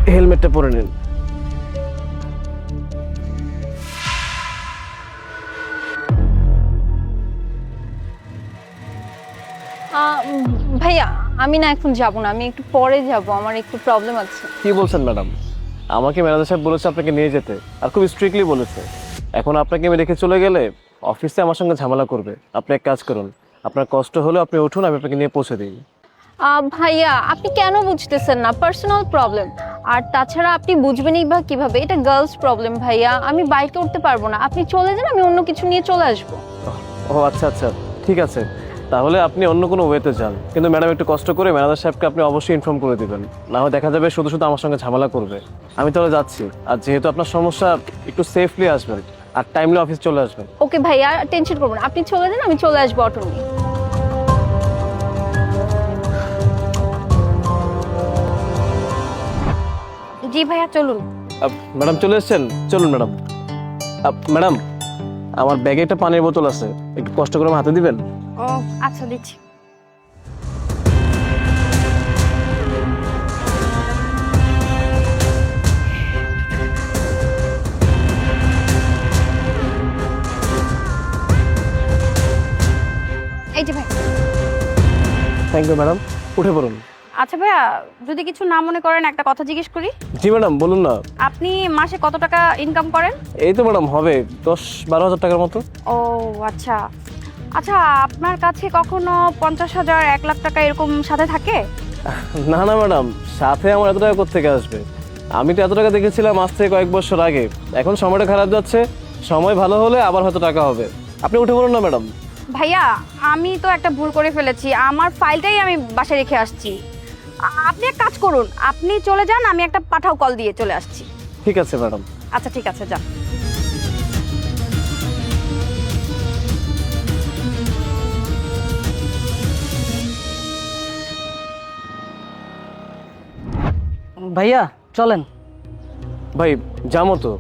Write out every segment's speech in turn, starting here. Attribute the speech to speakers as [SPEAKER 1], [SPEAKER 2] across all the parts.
[SPEAKER 1] হেলমেটটা পরে নিন।
[SPEAKER 2] ভাইয়া আমি না এখন যাব না, আমি একটু পরে যাব, আমার একটু প্রবলেম আছে।
[SPEAKER 1] কি বলছেন ম্যাডাম? আমাকে ম্যানেজার সাহেব বলেছে আপনাকে নিয়ে যেতে, আর খুব স্ট্রিক্টলি বলেছে। এখন আপনাকে আমি রেখে চলে গেলে অফিসে আমার সঙ্গে ঝামেলা করবে। আপনি এক কাজ করুন, আপনার কষ্ট হলে আপনি উঠুন, আমি আপনাকে নিয়ে পৌঁছে দিই।
[SPEAKER 2] ভাইয়া আপনি কেন বুঝতেছেন না? পার্সোনাল প্রবলেম, আর তাছাড়া আপনি বুঝবেনই বা কিভাবে? এটা গার্লস প্রবলেম ভাইয়া, আমি বাইকে উঠতে পারবো না। আপনি চলে যান, আমি অন্য কিছু নিয়ে চলে আসবো।
[SPEAKER 1] ও আচ্ছা আচ্ছা, ঠিক আছে, তাহলে আপনি অন্য কোনো ওয়েতে যান। কিন্তু ম্যাডাম একটু কষ্ট করে ম্যানেজার সাহেবকে আপনি অবশ্যই ইনফর্ম করে দেবেন, না হয় দেখা যাবে শুধু শুধু আমার সঙ্গে ঝামেলা করবে। আমি তাহলে যাচ্ছি, আর যেহেতু আপনার সমস্যা, একটু সেফলি আসবেন আর টাইমলি অফিস চলে আসবেন।
[SPEAKER 2] ওকে ভাইয়া, টেনশন করবেন না, আপনি চলে যান, আমি চলে আসবো অটো নিয়ে। জি ভাইয়া চলুন।
[SPEAKER 1] ম্যাডাম চলে এসেছেন, চলুন ম্যাডাম। ম্যাডাম, আমার ব্যাগে একটা পানির বোতল আছে, একটু কষ্ট করে আমার হাতে দিবেন।
[SPEAKER 2] ও আচ্ছা, দিচ্ছি। এই যে ভাই।
[SPEAKER 1] থ্যাংক ইউ ম্যাডাম, উঠে পড়ুন।
[SPEAKER 3] আচ্ছা ভাইয়া, যদি কিছু না মনে করেন একটা কথা জিজ্ঞেস করি।
[SPEAKER 1] জি ম্যাডাম, বলুন না।
[SPEAKER 3] আপনি মাসে কত টাকা ইনকাম করেন?
[SPEAKER 1] এই তো ম্যাডাম হবে 10-12 হাজার টাকার মতো।
[SPEAKER 3] ও আচ্ছা আচ্ছা, আপনার কাছে কখনো 50,000, 1 লাখ টাকা এরকম সাথে থাকে?
[SPEAKER 1] না না ম্যাডাম, সাথে আমার এত টাকা কোত্থেকে আসবে? আমি তো এত টাকা দেখেছিলাম আজ থেকে কয়েক বছর আগে। এখন সময়টা খারাপ যাচ্ছে, সময় ভালো হলে আবার হয়তো টাকা হবে। আপনি উঠে পড়ুন না ম্যাডাম।
[SPEAKER 3] ভাইয়া আমি তো একটা ভুল করে ফেলেছি, আমার ফাইলটাই আমি বাসায় রেখে আসছি। আপনি এক কাজ করুন, আপনি চলে যান, আমি একটা পাঠাও কল দিয়ে চলে আসছি।
[SPEAKER 1] ঠিক আছে ম্যাডাম।
[SPEAKER 3] আচ্ছা ঠিক আছে, যান।
[SPEAKER 4] ভাইয়া চলেন।
[SPEAKER 1] ভাই যাবো তো।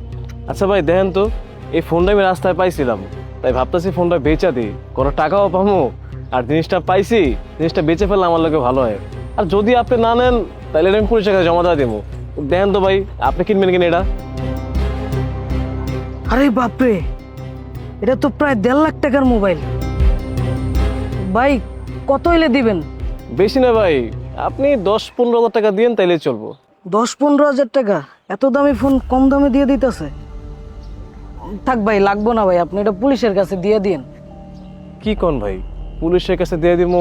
[SPEAKER 1] আচ্ছা ভাই দেখেন তো, এই ফোনটা আমি রাস্তায় পাইছিলাম, তাই ভাবতেছি ফোনটা বেচা দিই, কোনো টাকাও পাবো, আর জিনিসটা পাইছি, জিনিসটা বেচে ফেললে আমার লোকে ভালো হয়। আর যদি আপনি না নেন তাহলে আমি পুলিশের কাছে জমা দেওয়া দেবো। দেখেন তো ভাই, আপনি কিনবেন কিনা এটা?
[SPEAKER 4] আরে বাপরে, এটা তো প্রায় 1.5 লাখ টাকার মোবাইল। ভাই কত হইলে দিবেন?
[SPEAKER 1] বেশি না ভাই, আপনি 10-15 হাজার টাকা দিন তাইলে চলবো।
[SPEAKER 4] 10-15 হাজার টাকা? এত দামি ফোন কম দামে দিয়ে দিতেছে? থাক ভাই, লাগবো না ভাই, আপনি এটা পুলিশের কাছে দিয়ে দিন।
[SPEAKER 1] কি কোন ভাই, পুলিশের কাছে দিয়ে দিব?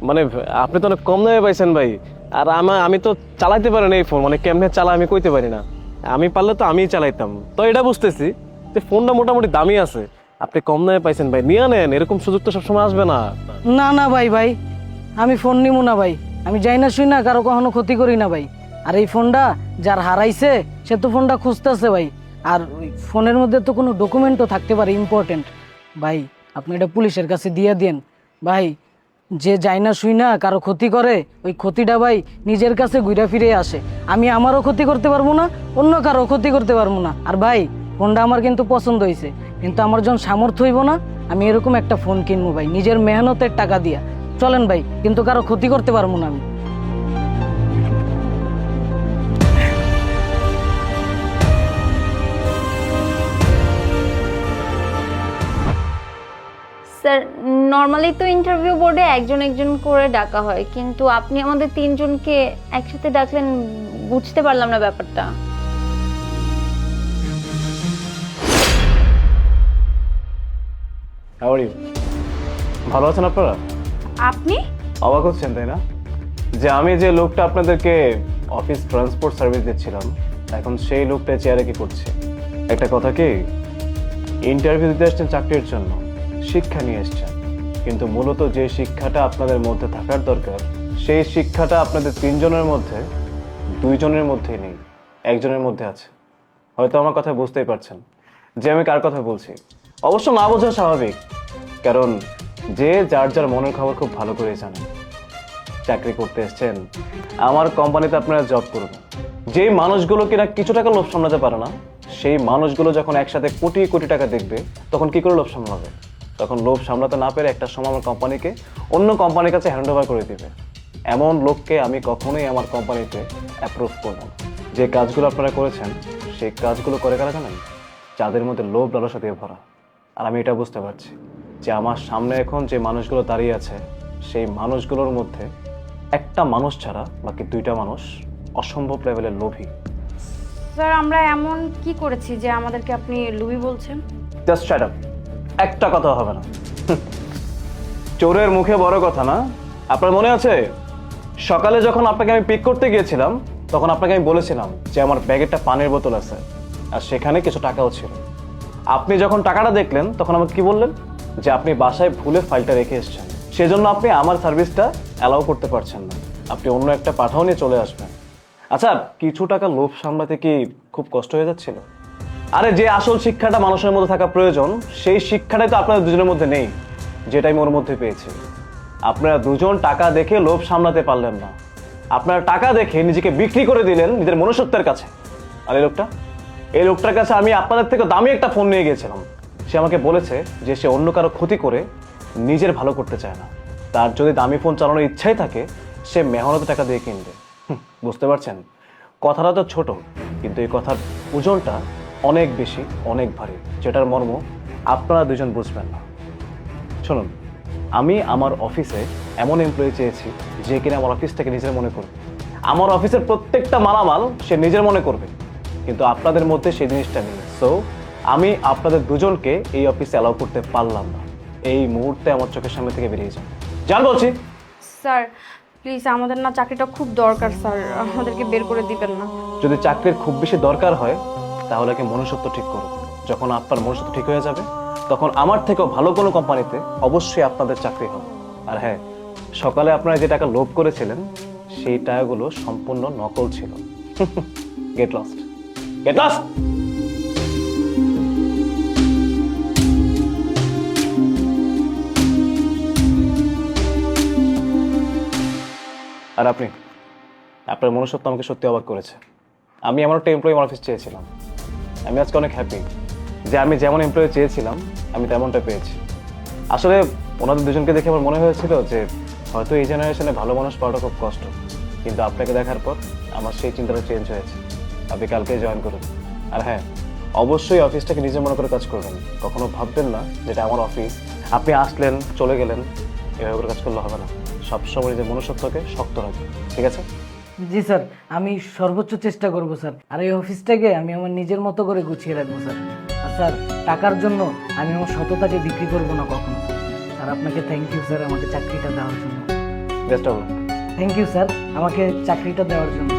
[SPEAKER 1] মানে আপনি তো অনেক কম দামে পাইছেন ভাই। আর আমি তো চালাইতে পারি না এই ফোন, মানে কেমনে চালা আমি কইতে পারি না। আমি পারলে তো আমিই চালাইতাম। তো এটা বুঝতেছি যে ফোনটা মোটামুটি দামি আছে, আপনি কম দামে পাইছেন ভাই, নিয়ে নেন। এরকম সুযোগ তো সবসময় আসবে না।
[SPEAKER 4] না না ভাই, ভাই আমি ফোন নিবো না ভাই, আমি যাই না শুই না কারো কখনো ক্ষতি করি না ভাই। আর এই ফোনটা যার হারাইছে সে তো ফোনটা খুঁজতেছে ভাই, আর ওই ফোনের মধ্যে তো কোনো ডকুমেন্টও থাকতে পারে ইম্পর্টেন্ট। ভাই আপনি এটা পুলিশের কাছে দিয়ে দেন ভাই। যে যায় না শুই না কারো ক্ষতি করে, ওই ক্ষতিটা ভাই নিজের কাছে ঘুরে ফিরে আসে। আমি আমারও ক্ষতি করতে পারবো না, অন্য কারো ক্ষতি করতে পারবো না। আর ভাই ফোনটা আমার কিন্তু পছন্দ হয়েছে, কিন্তু আমার যখন সামর্থ্য হইব না, আমি এরকম একটা ফোন কিনবো ভাই নিজের মেহনতের টাকা দিয়া। চলেন ভাই, কিন্তু কারো ক্ষতি করতে পারবো না আমি।
[SPEAKER 2] স্যার নর্মালি তো ইন্টারভিউ বোর্ডে একজন একজন করে ডাকা হয়, কিন্তু আপনি আমাদের তিনজনকে একসাথে ডাকলেন, বুঝতে পারলাম না ব্যাপারটা।
[SPEAKER 1] How are you? ভালো আছেন আপনারা?
[SPEAKER 3] আপনি?
[SPEAKER 1] অবাক হচ্ছেন তাই না, যে আমি যে লোকটা আপনাদেরকে অফিস ট্রান্সপোর্ট সার্ভিস দিচ্ছিলাম, এখন সেই লোকটা চেয়ারে কি করছে? একটা কথা কি, ইন্টারভিউ দিতে আসছেন চাকরির জন্য, শিক্ষা নিয়ে এসছেন, কিন্তু মূলত যে শিক্ষাটা আপনাদের মধ্যে থাকার দরকার, সেই শিক্ষাটা আপনাদের তিনজনের মধ্যে দুইজনের মধ্যেই নেই, একজনের মধ্যে আছে। হয়তো আমার কথা বুঝতেই পারছেন যে আমি কার কথা বলছি। অবশ্য না বোঝা স্বাভাবিক, কারণ যে যার যার মনের খবর খুব ভালো করে জানে। চাকরি করতে এসছেন আমার কোম্পানিতে, আপনারা জব করবেন। যেই মানুষগুলো কিনা কিছু টাকা লোভ সামলাতে পারে না, সেই মানুষগুলো যখন একসাথে কোটি কোটি টাকা দেখবে, তখন কি করে লোভ সামলাবে? তখন লোভ সামলাতে না পেরে একটা সময় আমার কোম্পানিকে অন্য কোম্পানির কাছে হ্যান্ড ওভার করে দিবে। এমন লোককে আমি কখনোই আমার কোম্পানিতে অ্যাপ্রুভ করব না। যে কাজগুলো আপনারা করেছেন সেই কাজগুলো করে কারা জানেন? যাদের মধ্যে লোভ লালসা দিয়ে ভরা। আর আমি এটা বুঝতে পারছি যে আমার সামনে এখন যে মানুষগুলো দাঁড়িয়ে আছে সেই মানুষগুলোর মধ্যে একটা মানুষ ছাড়া বাকি দুইটা মানুষ অসম্ভব লেভেলের লোভী।
[SPEAKER 3] স্যার আমরা এমন কি করেছি যে আমাদেরকে আপনি লুবি বলছেন?
[SPEAKER 1] জাস্ট শাট আপ, একটা কথা হবে না। চোরের মুখে বড় কথা না। আপনার মনে আছে সকালে যখন আপনাকে আমি পিক করতে গিয়েছিলাম তখন আপনাকে আমি বলেছিলাম যে আমার ব্যাগে একটা পানির বোতল আছে আর সেখানে কিছু টাকাও ছিল। আপনি যখন টাকাটা দেখলেন তখন আমাকে কি বললেন? যে আপনি বাসায় ভুলে ফাইলটা রেখে এসেছেন, সেজন্য আপনি আমার সার্ভিসটা অ্যালাউ করতে পারছেন না, আপনি অন্য একটা পাঠাও নিয়ে চলে আসবেন। আচ্ছা, কিছু টাকা লোভ সামলাতে কি খুব কষ্ট হয়ে যাচ্ছিল? আরে যে আসল শিক্ষাটা মানুষের মধ্যে থাকা প্রয়োজন সেই শিক্ষাটাই তো আপনাদের দুজনের মধ্যে নেই, যেটাই আমি ওর মধ্যে পেয়েছি। আপনারা দুজন টাকা দেখে লোভ সামলাতে পারলেন না, আপনারা টাকা দেখে নিজেকে বিক্রি করে দিলেন নিজের মনুষ্যত্বের কাছে। আর এই লোকটার কাছে আমি আপনাদের থেকে দামি একটা ফোন নিয়ে গিয়েছিলাম। সে আমাকে বলেছে যে সে অন্য কারো ক্ষতি করে নিজের ভালো করতে চায় না, তার যদি দামি ফোন চালানোর ইচ্ছাই থাকে সে মেহনতে টাকা দিয়ে কিনবে। বুঝতে পারছেন? কথাটা তো ছোট কিন্তু এই কথার ওজনটা অনেক বেশি, অনেক ভারী, যেটার মর্ম আপনারা দুজন বুঝবেন না। শুনুন, আমি আমার অফিসে এমন এমপ্লয়ি চেয়েছি যে কিনা আমার অফিসটাকে নিজের মনে করবে, আমার অফিসের প্রত্যেকটা মালামাল সে নিজের মনে করবে, কিন্তু আপনাদের মধ্যে সেই জিনিসটা নেই। সো আমি আপনাদের দুজনকে এই অফিসে অ্যালাউ করতে পারলাম না। এই মুহূর্তে আমার চোখের সামনে থেকে বেরিয়ে যান, জান বলছি।
[SPEAKER 3] স্যার প্লিজ, আমাদের না চাকরিটা খুব দরকার স্যার, আমাদেরকে বের করে দিবেন না।
[SPEAKER 1] যদি চাকরির খুব বেশি দরকার হয় তাহলে কি মনুষ্যত্ব ঠিক করুন। যখন আপনার মনুষ্যত্ব ঠিক হয়ে যাবে তখন আমার থেকেও ভালো কোনো কোম্পানিতে অবশ্যই আপনাদের চাকরি হবে। আর হ্যাঁ, সকালে আপনারা যে টাকা লোভ করেছিলেন সেই টাকাগুলো সম্পূর্ণ নকল ছিল। Get lost, get lost. আর আপনার মনুষ্যত্ব আমাকে সত্যি অবাক করেছে। আমি এমন একটা এমপ্লয়ি আমার অফিস চেয়েছিলাম। আমি আজকে অনেক হ্যাপি যে আমি যেমন এমপ্লয়ি চেয়েছিলাম আমি তেমনটা পেয়েছি। আসলে ওনাদের দুজনকে দেখে আমার মনে হয়েছিল যে হয়তো এই জেনারেশনে ভালো মানুষ পাওয়াটা খুব কষ্ট, কিন্তু আপনাকে দেখার পর আমার সেই চিন্তাটা চেঞ্জ হয়েছে। আপনি কালকে জয়েন করুন। আর হ্যাঁ, অবশ্যই অফিসটাকে নিজে মনে করে কাজ করবেন, কখনো ভাববেন না যেটা আমার অফিস, আপনি আসলেন চলে গেলেন, এভাবে করে কাজ করলে হবে না। সবসময় নিজের মনুষ্যত্বকে শক্ত রাখবেন, ঠিক আছে?
[SPEAKER 4] জি স্যার, আমি সর্বোচ্চ চেষ্টা করব স্যার। আর এই অফিসটাকে আমি আমার নিজের মতো করে গুছিয়ে রাখবো স্যার। আর স্যার, টাকার জন্য আমি আমার সততাকে বিক্রি করবো না কখনো স্যার। স্যার আপনাকে থ্যাংক ইউ স্যার আমাকে চাকরিটা দেওয়ার জন্য।
[SPEAKER 1] Best of luck.
[SPEAKER 4] Thank you sir আমাকে চাকরিটা দেওয়ার জন্য।